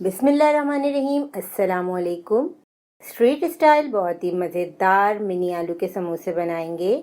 बिस्मिल्लाहिर्रहमानिर्रहीम। अस्सलामुअलैकुम। Street style बहुत ही मज़ेदार मिनी आलू के समोसे बनाएंगे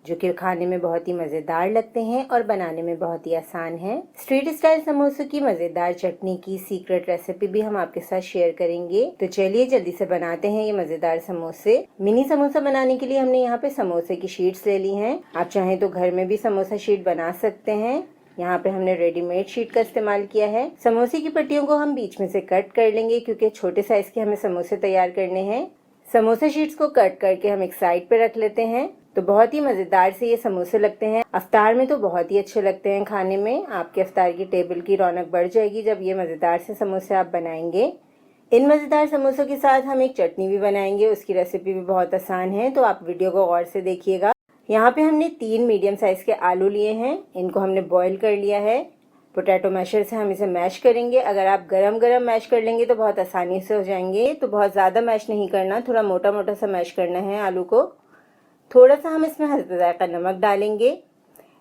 जो कि खाने में बहुत ही मज़ेदार लगते हैं और बनाने में बहुत ही आसान है। स्ट्रीट स्टाइल समोसों की मज़ेदार चटनी की सीक्रेट रेसिपी भी हम आपके साथ शेयर करेंगे। तो चलिए जल्दी से बनाते हैं ये मज़ेदार समोसे। मिनी समोसा बनाने के लिए हमने यहाँ पे समोसे की शीट्स ले ली हैं। आप चाहें तो घर में भी समोसा शीट बना सकते हैं। यहाँ पे हमने रेडीमेड शीट का इस्तेमाल किया है। समोसे की पट्टियों को हम बीच में से कट कर लेंगे क्योंकि छोटे साइज के हमें समोसे तैयार करने हैं। समोसे शीट्स को कट करके हम एक साइड पे रख लेते हैं। तो बहुत ही मजेदार से ये समोसे लगते हैं। अफ्तार में तो बहुत ही अच्छे लगते हैं खाने में। आपके अफ्तार की टेबल की रौनक बढ़ जाएगी जब ये मजेदार से समोसे आप बनाएंगे। इन मजेदार समोसों के साथ हम एक चटनी भी बनाएंगे। उसकी रेसिपी भी बहुत आसान है, तो आप वीडियो को गौर से देखिएगा। यहाँ पे हमने 3 मीडियम साइज के आलू लिए हैं। इनको हमने बॉईल कर लिया है। पोटैटो मैशर से हम इसे मैश करेंगे। अगर आप गरम गरम मैश कर लेंगे तो बहुत आसानी से हो जाएंगे। तो बहुत ज़्यादा मैश नहीं करना, थोड़ा मोटा मोटा सा मैश करना है आलू को। थोड़ा सा हम इसमें हल्का जायका नमक डालेंगे।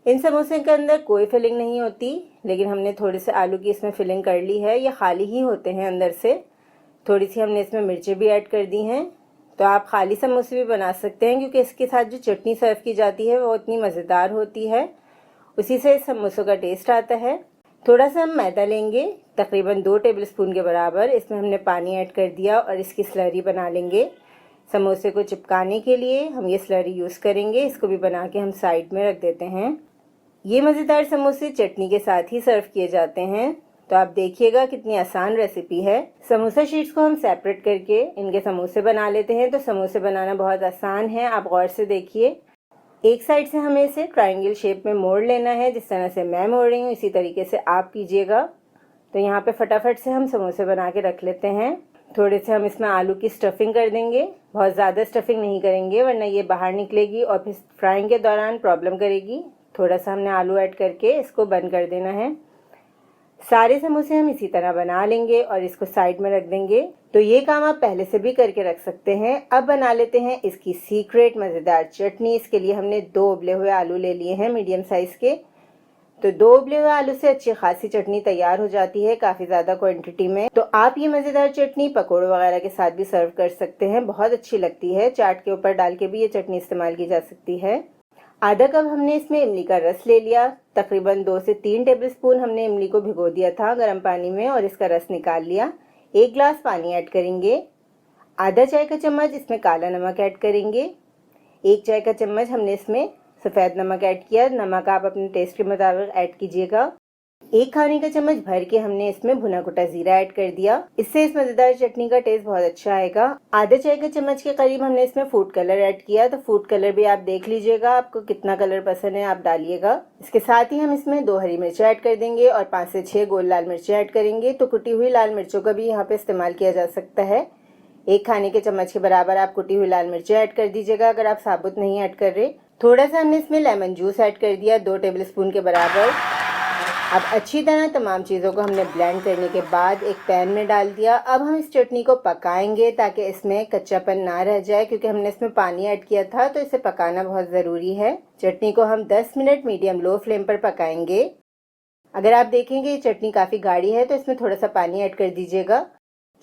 इन समोसे के अंदर कोई फिलिंग नहीं होती, लेकिन हमने थोड़े से आलू की इसमें फिलिंग कर ली है। ये खाली ही होते हैं अंदर से। थोड़ी सी हमने इसमें मिर्चें भी ऐड कर दी हैं। तो आप खाली समोसे भी बना सकते हैं क्योंकि इसके साथ जो चटनी सर्व की जाती है वो इतनी मज़ेदार होती है। उसी से समोसों का टेस्ट आता है। थोड़ा सा हम मैदा लेंगे, तकरीबन 2 टेबलस्पून के बराबर। इसमें हमने पानी ऐड कर दिया और इसकी स्लरी बना लेंगे। समोसे को चिपकाने के लिए हम ये स्लरी यूज़ करेंगे। इसको भी बना के हम साइड में रख देते हैं। ये मज़ेदार समोसे चटनी के साथ ही सर्व किए जाते हैं। तो आप देखिएगा कितनी आसान रेसिपी है। समोसा शीट्स को हम सेपरेट करके इनके समोसे बना लेते हैं। तो समोसे बनाना बहुत आसान है, आप गौर से देखिए। एक साइड से हमें इसे ट्रायंगल शेप में मोड़ लेना है। जिस तरह से मैं मोड़ रही हूँ इसी तरीके से आप कीजिएगा। तो यहाँ पे फटाफट से हम समोसे बना के रख लेते हैं। थोड़े से हम इसमें आलू की स्टफिंग कर देंगे। बहुत ज़्यादा स्टफिंग नहीं करेंगे वरना ये बाहर निकलेगी और फिर फ्राइंग के दौरान प्रॉब्लम करेगी। थोड़ा सा हमने आलू ऐड करके इसको बंद कर देना है। सारे समोसे हम इसी तरह बना लेंगे और इसको साइड में रख देंगे। तो ये काम आप पहले से भी करके रख सकते हैं। अब बना लेते हैं इसकी सीक्रेट मज़ेदार चटनी। इसके लिए हमने 2 उबले हुए आलू ले लिए हैं मीडियम साइज के। तो 2 उबले हुए आलू से अच्छी खासी चटनी तैयार हो जाती है, काफ़ी ज़्यादा क्वांटिटी में। तो आप ये मज़ेदार चटनी पकौड़े वगैरह के साथ भी सर्व कर सकते हैं, बहुत अच्छी लगती है। चाट के ऊपर डाल के भी ये चटनी इस्तेमाल की जा सकती है। आधा कप हमने इसमें इमली का रस ले लिया। तकरीबन 2 से 3 टेबलस्पून हमने इमली को भिगो दिया था गर्म पानी में और इसका रस निकाल लिया। 1 ग्लास पानी ऐड करेंगे। आधा चाय का चम्मच इसमें काला नमक ऐड करेंगे। 1 चाय का चम्मच हमने इसमें सफ़ेद नमक ऐड किया। नमक आप अपने टेस्ट के मुताबिक ऐड कीजिएगा। 1 खाने का चम्मच भर के हमने इसमें भुना कुटा जीरा ऐड कर दिया। इससे इस मजेदार चटनी का टेस्ट बहुत अच्छा आएगा। आधा चाय का चम्मच के करीब हमने इसमें फूड कलर ऐड किया। तो फूड कलर भी आप देख लीजिएगा, आपको कितना कलर पसंद है आप डालिएगा। इसके साथ ही हम इसमें 2 हरी मिर्च ऐड कर देंगे और 5 से 6 गोल लाल मिर्चें ऐड करेंगे। तो कुटी हुई लाल मिर्चों का भी यहाँ पे इस्तेमाल किया जा सकता है। 1 खाने के चम्मच के बराबर आप कुटी हुई लाल मिर्चें ऐड कर दीजिएगा अगर आप साबुत नहीं ऐड कर रहे। थोड़ा सा हमने इसमें लेमन जूस ऐड कर दिया 2 टेबलस्पून के बराबर। अब अच्छी तरह तमाम चीज़ों को हमने ब्लेंड करने के बाद एक पैन में डाल दिया। अब हम इस चटनी को पकाएंगे ताकि इसमें कच्चापन ना रह जाए, क्योंकि हमने इसमें पानी ऐड किया था तो इसे पकाना बहुत ज़रूरी है। चटनी को हम 10 मिनट मीडियम लो फ्लेम पर पकाएंगे। अगर आप देखेंगे ये चटनी काफ़ी गाढ़ी है तो इसमें थोड़ा सा पानी ऐड कर दीजिएगा।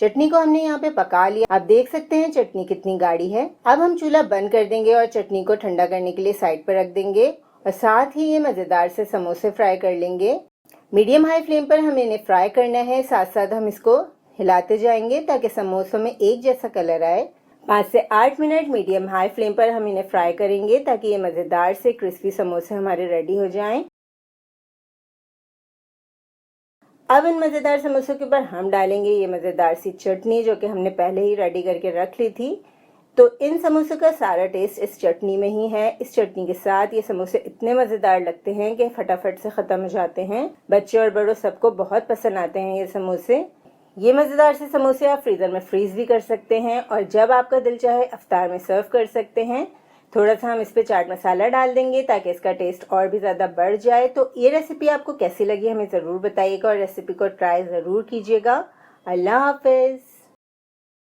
चटनी को हमने यहाँ पे पका लिया। आप देख सकते हैं चटनी कितनी गाढ़ी है। अब हम चूल्हा बंद कर देंगे और चटनी को ठंडा करने के लिए साइड पर रख देंगे और साथ ही ये मज़ेदार से समोसे फ्राई कर लेंगे। मीडियम हाई फ्लेम पर हमें इन्हें फ्राई करना है। साथ साथ हम इसको हिलाते जाएंगे ताकि समोसों में एक जैसा कलर आए। 5 से 8 मिनट मीडियम हाई फ्लेम पर हम इन्हें फ्राई करेंगे ताकि ये मज़ेदार से क्रिस्पी समोसे हमारे रेडी हो जाएं। अब इन मज़ेदार समोसों के ऊपर हम डालेंगे ये मज़ेदार सी चटनी जो कि हमने पहले ही रेडी करके रख ली थी। तो इन समोसों का सारा टेस्ट इस चटनी में ही है। इस चटनी के साथ ये समोसे इतने मज़ेदार लगते हैं कि फटाफट से ख़त्म हो जाते हैं। बच्चे और बड़ों सबको बहुत पसंद आते हैं ये समोसे। ये मज़ेदार से समोसे आप फ्रीज़र में फ्रीज़ भी कर सकते हैं और जब आपका दिल चाहे अफ्तार में सर्व कर सकते हैं। थोड़ा सा हम इस पर चाट मसाला डाल देंगे ताकि इसका टेस्ट और भी ज़्यादा बढ़ जाए। तो ये रेसिपी आपको कैसी लगी हमें ज़रूर बताइएगा और रेसिपी को ट्राई ज़रूर कीजिएगा। अल्लाह हाफिज़।